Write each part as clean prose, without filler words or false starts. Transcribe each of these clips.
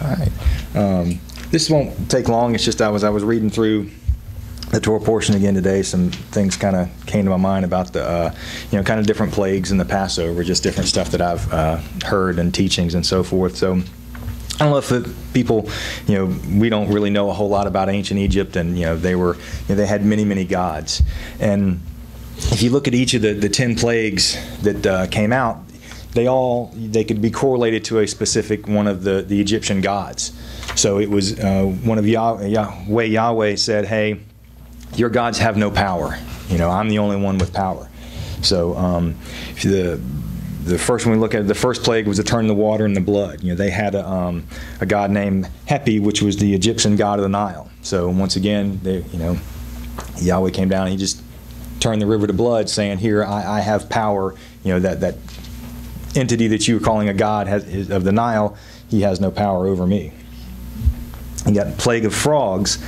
All right. This won't take long. It's just I was reading through the Torah portion again today. Some things kind of came to my mind about the, kind of different plagues in the Passover, just different stuff that I've heard and teachings and so forth. So I don't know if people, we don't really know a whole lot about ancient Egypt, and they had many, many gods. And if you look at each of the 10 plagues that came out, they could be correlated to a specific one of the Egyptian gods. So it was one of Yahweh said, "Hey, your gods have no power. I'm the only one with power." So the first one we look at, the first plague was to turn the water into blood. They had a god named Hapi, which was the Egyptian god of the Nile. So once again, Yahweh came down and he just turned the river to blood, saying, "Here, I have power." That entity that you were calling a god of the Nile, he has no power over me. You got plague of frogs,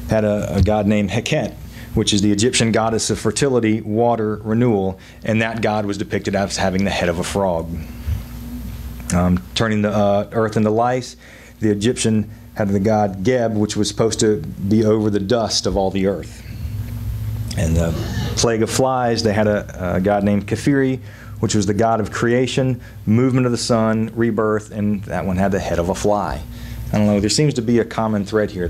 had a god named Heket, which is the Egyptian goddess of fertility, water, renewal, and that god was depicted as having the head of a frog. Turning the earth into lice, the Egyptian had the god Geb, which was supposed to be over the dust of all the earth. And the plague of flies, they had a god named Kefiri, which was the god of creation, movement of the sun, rebirth, and that one had the head of a fly. I don't know, there seems to be a common thread here.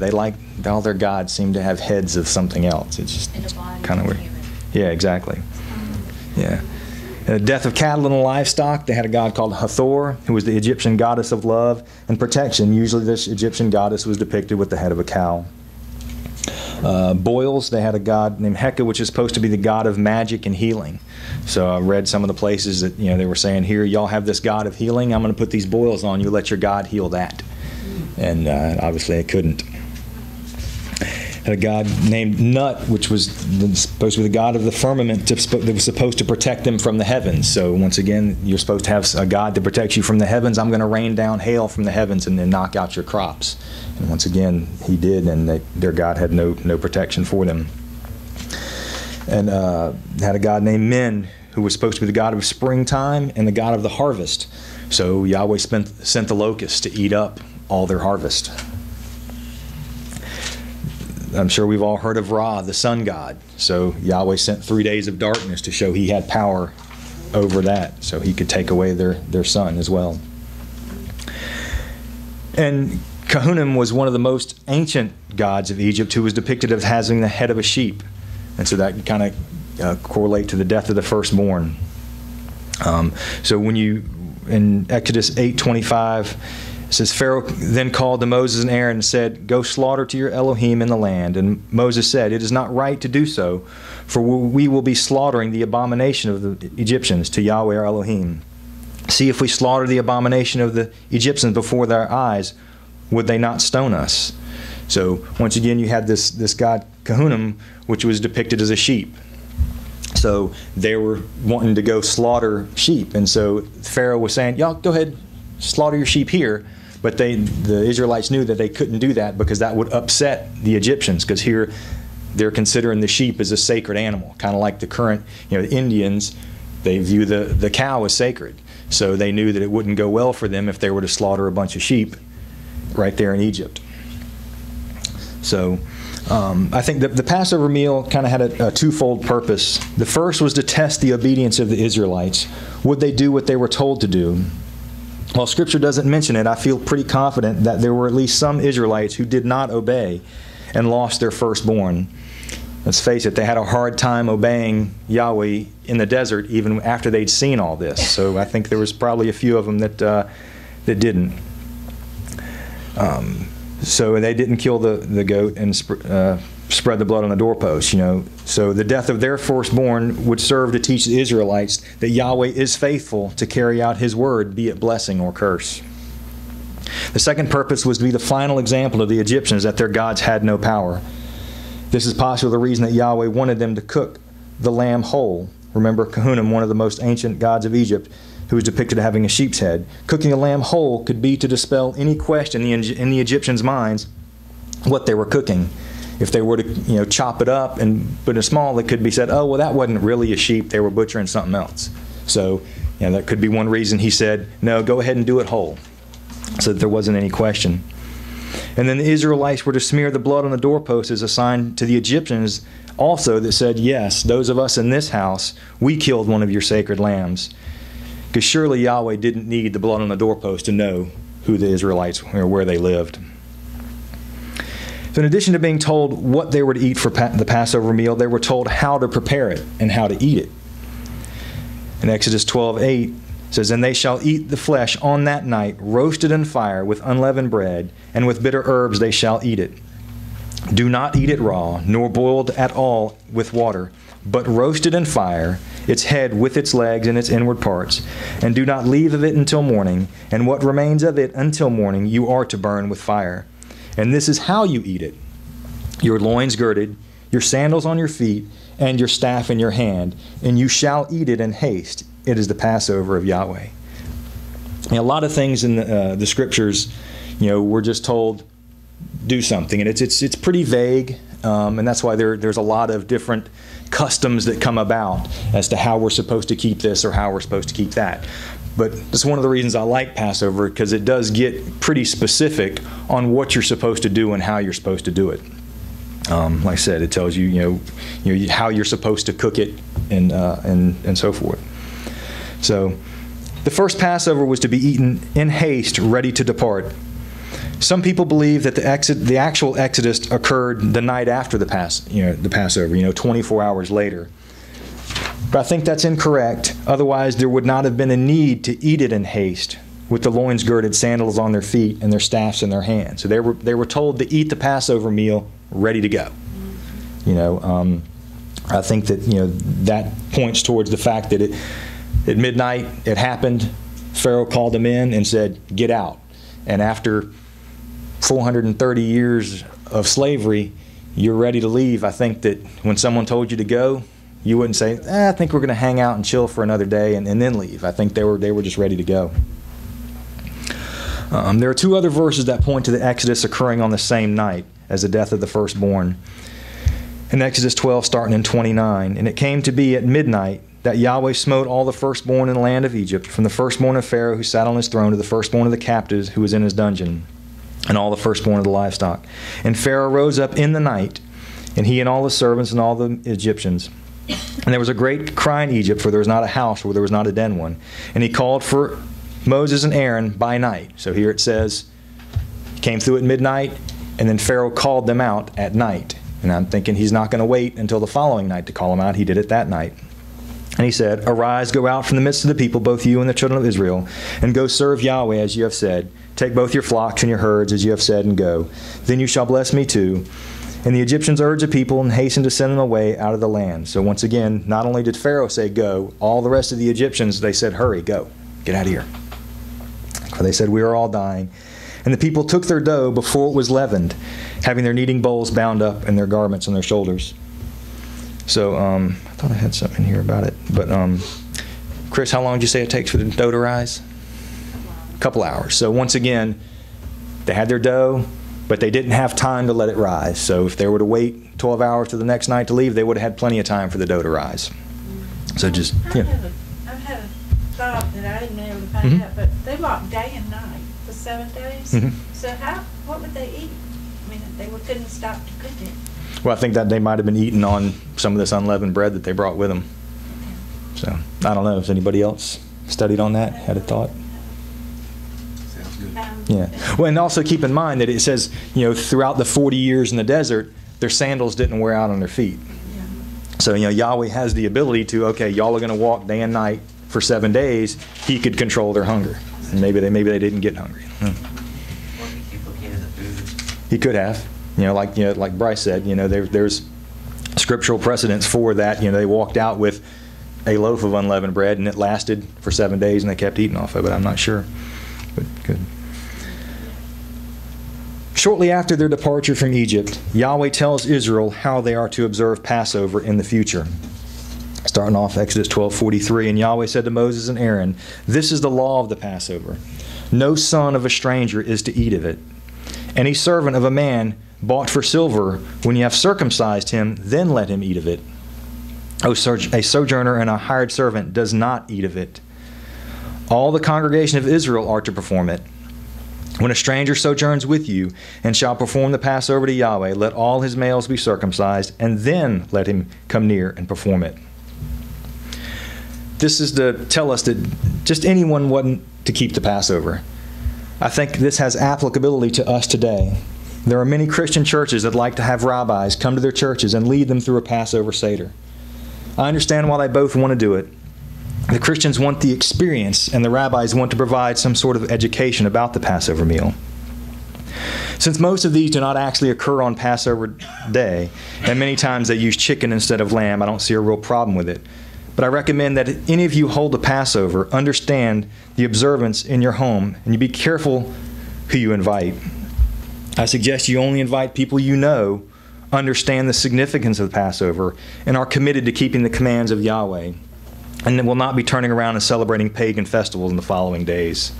All their gods seem to have heads of something else. It's just kind of weird. Yeah, exactly. Yeah. The death of cattle and livestock, they had a god called Hathor, who was the Egyptian goddess of love and protection. Usually this Egyptian goddess was depicted with the head of a cow. Boils, they had a god named Heka, which is supposed to be the god of magic and healing. So I read some of the places that they were saying, "Here, y'all have this god of healing. I'm going to put these boils on you. Let your god heal that." And obviously they couldn't. Had a god named Nut, which was supposed to be the god of the firmament that was supposed to protect them from the heavens. So once again, you're supposed to have a god that protects you from the heavens. I'm going to rain down hail from the heavens and then knock out your crops. And once again, he did, and their god had no protection for them. And had a god named Min, who was supposed to be the god of springtime and the god of the harvest. So Yahweh sent the locusts to eat up all their harvest. I'm sure we've all heard of Ra, the sun god. So Yahweh sent 3 days of darkness to show he had power over that, so he could take away their sun as well. And Kahunim was one of the most ancient gods of Egypt, who was depicted as having the head of a sheep. And so that kind of correlate to the death of the firstborn. So when in Exodus 8:25, it says, "Pharaoh then called to Moses and Aaron and said, 'Go slaughter to your Elohim in the land.' And Moses said, 'It is not right to do so, for we will be slaughtering the abomination of the Egyptians to Yahweh our Elohim. See, if we slaughter the abomination of the Egyptians before their eyes, would they not stone us?'" So once again, you had this god Kahunim, which was depicted as a sheep. So they were wanting to go slaughter sheep, and so Pharaoh was saying, "Y'all go ahead, slaughter your sheep here." But the Israelites knew that they couldn't do that because that would upset the Egyptians, because here they're considering the sheep as a sacred animal, kind of like the current Indians. They view the cow as sacred. So they knew that it wouldn't go well for them if they were to slaughter a bunch of sheep right there in Egypt. So I think the Passover meal kind of had a twofold purpose. The first was to test the obedience of the Israelites. Would they do what they were told to do? While Scripture doesn't mention it, I feel pretty confident that there were at least some Israelites who did not obey and lost their firstborn. Let's face it, they had a hard time obeying Yahweh in the desert even after they'd seen all this. So I think there was probably a few of them that didn't. So they didn't kill the goat and spread the blood on the doorpost, So the death of their firstborn would serve to teach the Israelites that Yahweh is faithful to carry out his word, be it blessing or curse. The second purpose was to be the final example of the Egyptians that their gods had no power. This is possibly the reason that Yahweh wanted them to cook the lamb whole. Remember, Kahunim, one of the most ancient gods of Egypt, who was depicted as having a sheep's head. Cooking a lamb whole could be to dispel any question in the Egyptians' minds what they were cooking. If they were to chop it up and put it small, it could be said, "Oh, well, that wasn't really a sheep. They were butchering something else." So that could be one reason he said, "No, go ahead and do it whole." so that there wasn't any question. And then the Israelites were to smear the blood on the doorpost as a sign to the Egyptians also that said, yes, those of us in this house, we killed one of your sacred lambs. Because surely Yahweh didn't need the blood on the doorpost to know who the Israelites or where they lived. So in addition to being told what they were to eat for the Passover meal, they were told how to prepare it and how to eat it. In Exodus 12:8 says, and they shall eat the flesh on that night, roasted in fire with unleavened bread, and with bitter herbs they shall eat it. Do not eat it raw, nor boiled at all with water, but roasted in fire, its head with its legs and its inward parts. And do not leave of it until morning, and what remains of it until morning you are to burn with fire. And this is how you eat it: your loins girded, your sandals on your feet, and your staff in your hand, and you shall eat it in haste. It is the Passover of Yahweh. A lot of things in the scriptures, we're just told do something, and it's pretty vague, and that's why there's a lot of different customs that come about as to how we're supposed to keep this or how we're supposed to keep that. But that's one of the reasons I like Passover, because it does get pretty specific on what you're supposed to do and how you're supposed to do it. Like I said, it tells you, how you're supposed to cook it and so forth. So the first Passover was to be eaten in haste, ready to depart. Some people believe that the actual Exodus occurred the night after the Passover, 24 hours later. But I think that's incorrect. Otherwise, there would not have been a need to eat it in haste, with the loins girded, sandals on their feet, and their staffs in their hands. So they were told to eat the Passover meal ready to go. I think that that points towards the fact that at midnight it happened. Pharaoh called them in and said, "Get out." And after 430 years of slavery, you're ready to leave. I think that when someone told you to go, you wouldn't say, I think we're going to hang out and chill for another day and then leave. I think they were just ready to go. There are two other verses that point to the Exodus occurring on the same night as the death of the firstborn. In Exodus 12, starting in 29, and it came to be at midnight that Yahweh smote all the firstborn in the land of Egypt, from the firstborn of Pharaoh who sat on his throne to the firstborn of the captives who was in his dungeon, and all the firstborn of the livestock. And Pharaoh rose up in the night, and he and all the servants and all the Egyptians. And there was a great cry in Egypt, for there was not a house where there was not a den one. And he called for Moses and Aaron by night. So here it says, he came through at midnight, and then Pharaoh called them out at night. And I'm thinking he's not going to wait until the following night to call them out. He did it that night. And he said, Arise, go out from the midst of the people, both you and the children of Israel, and go serve Yahweh as you have said. Take both your flocks and your herds as you have said, and go. Then you shall bless me too. And the Egyptians urged the people and hastened to send them away out of the land. So once again, not only did Pharaoh say go, all the rest of the Egyptians, they said, hurry, go, get out of here. For they said, we are all dying. And the people took their dough before it was leavened, having their kneading bowls bound up and their garments on their shoulders. So I thought I had something here about it. But Chris, how long did you say it takes for the dough to rise? A couple hours. So once again, they had their dough, but they didn't have time to let it rise. So if they were to wait 12 hours to the next night to leave, they would have had plenty of time for the dough to rise. So just, I've had a thought that I didn't able to find out, but they walked day and night for 7 days. So what would they eat? I mean, they couldn't stop to cook it. Well, I think that they might have been eating on some of this unleavened bread that they brought with them. So I don't know. Has anybody else studied on that? Had a thought? Sounds good. Yeah. Well, and also keep in mind that it says, throughout the 40 years in the desert, their sandals didn't wear out on their feet. Yeah. So, Yahweh has the ability to, okay, y'all are going to walk day and night for 7 days. He could control their hunger. And maybe they didn't get hungry. He could have. Like Bryce said, there's scriptural precedence for that. They walked out with a loaf of unleavened bread, and it lasted for 7 days, and they kept eating off of it. I'm not sure, but good. Shortly after their departure from Egypt, Yahweh tells Israel how they are to observe Passover in the future. Starting off Exodus 12:43, and Yahweh said to Moses and Aaron, "This is the law of the Passover. No son of a stranger is to eat of it. Any servant of a man bought for silver, when you have circumcised him, then let him eat of it. A sojourner and a hired servant does not eat of it. All the congregation of Israel are to perform it. When a stranger sojourns with you and shall perform the Passover to Yahweh, let all his males be circumcised, and then let him come near and perform it. This is to tell us that just anyone wasn't to keep the Passover. I think this has applicability to us today. There are many Christian churches that like to have rabbis come to their churches and lead them through a Passover Seder. I understand why they both want to do it. The Christians want the experience, and the rabbis want to provide some sort of education about the Passover meal. Since most of these do not actually occur on Passover day, and many times they use chicken instead of lamb, I don't see a real problem with it. But I recommend that if any of you hold the Passover, understand the observance in your home, and you be careful who you invite. I suggest you only invite people you know, understand the significance of the Passover, and are committed to keeping the commands of Yahweh, and will not be turning around and celebrating pagan festivals in the following days.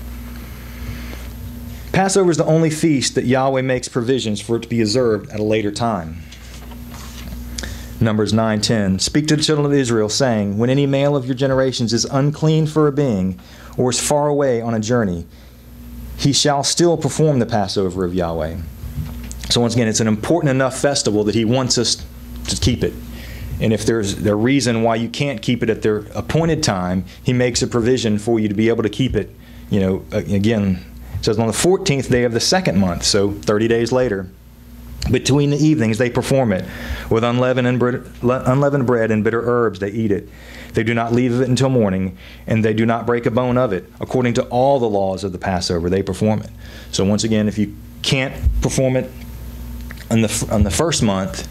Passover is the only feast that Yahweh makes provisions for it to be observed at a later time. Numbers 9:10. Speak to the children of Israel, saying, when any male of your generations is unclean for a being, or is far away on a journey, he shall still perform the Passover of Yahweh. So once again, it's an important enough festival that he wants us to keep it. And if there's a reason why you can't keep it at their appointed time, he makes a provision for you to be able to keep it, again, it says on the 14th day of the second month, so 30 days later. Between the evenings they perform it. With unleavened bread and bitter herbs they eat it. They do not leave it until morning, and they do not break a bone of it. According to all the laws of the Passover, they perform it. So once again, if you can't perform it on the first month,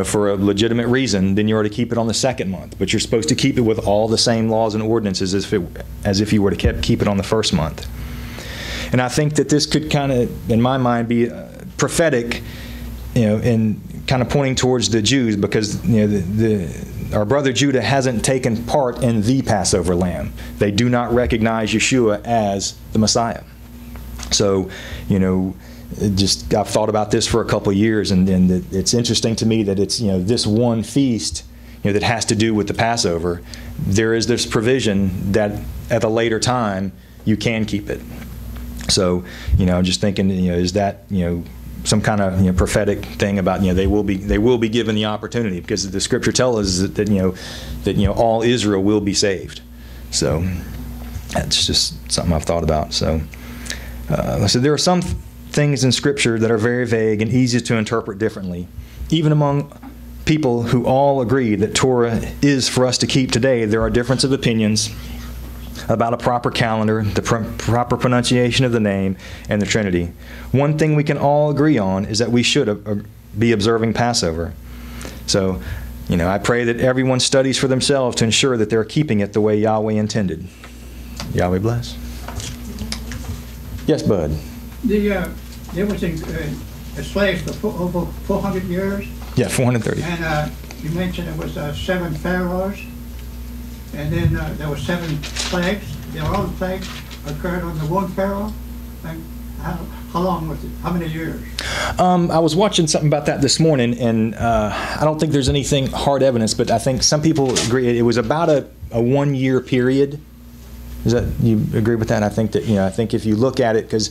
for a legitimate reason, then you are to keep it on the second month. But you're supposed to keep it with all the same laws and ordinances as if you were to keep it on the first month. And I think that this could kind of, in my mind, be prophetic, in kind of pointing towards the Jews, because our brother Judah hasn't taken part in the Passover lamb. They do not recognize Yeshua as the Messiah. So, I've thought about this for a couple of years, and it's interesting to me that it's this one feast that has to do with the Passover. There is this provision that at a later time you can keep it. So I'm just thinking, is that some kind of prophetic thing about they will be given the opportunity, because the Scripture tells us that all Israel will be saved. So that's just something I've thought about. So there are some things in Scripture that are very vague and easy to interpret differently. Even among people who all agree that Torah is for us to keep today, there are differences of opinions about a proper calendar, the proper pronunciation of the name, and the Trinity. One thing we can all agree on is that we should be observing Passover. So, I pray that everyone studies for themselves to ensure that they're keeping it the way Yahweh intended. Yahweh bless. Yes, Bud. There was slaves for over 400 years. Yeah, 430. And you mentioned it was 7 pharaohs, and then there were 7 plagues. All the plagues occurred on the one pharaoh. And how long was it? How many years? I was watching something about that this morning, and I don't think there's anything hard evidence, but I think some people agree it was about a 1-year period. Is that, you agree with that? I think that I think if you look at it, because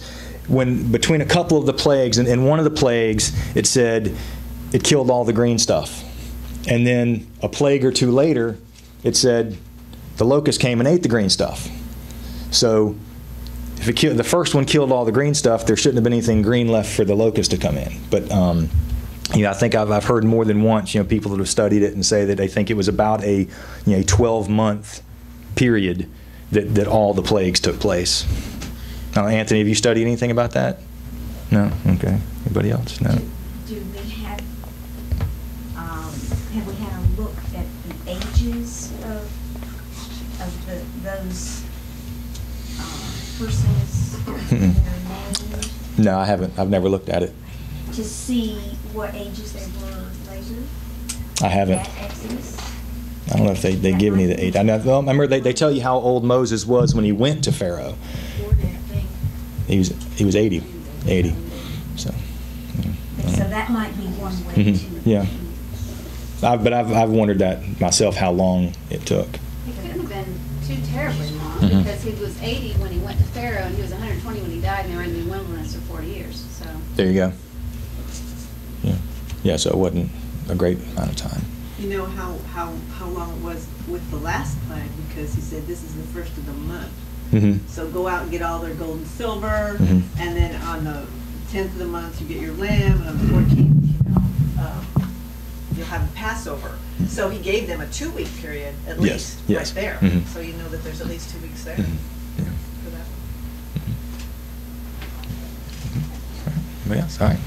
between a couple of the plagues, and in one of the plagues it said it killed all the green stuff, and then a plague or two later it said the locust came and ate the green stuff. So if the first one killed all the green stuff, there shouldn't have been anything green left for the locust to come in. But I think I've heard more than once people that have studied it and say that they think it was about a 12-month period that all the plagues took place. Anthony, have you studied anything about that? No? Okay. Anybody else? No? Do we have we had a look at the ages of those persons that are named? No, I haven't. I've never looked at it. To see what ages they were later? I haven't. At Exodus? I don't know if they give any of the age. I remember they tell you how old Moses was when he went to Pharaoh. He was 80. So that might be one way to. Yeah. But I've wondered that myself, how long it took. It couldn't have been too terribly long, Mhm. because he was 80 when he went to Pharaoh, and he was 120 when he died, and they were in the wilderness for 40 years, so. There you go. Yeah. Yeah, so it wasn't a great amount of time. You know how long it was with the last plague, because he said this is the first of the month. Mm-hmm. So go out and get all their gold and silver, Mhm. and then on the 10th of the month you get your lamb, and on the 14th, you'll have the Passover. So he gave them a 2-week period at Yes, least yes. right there. Mhm. So you know that there's at least 2 weeks there Mhm. Yeah. for that. Anybody else? All right.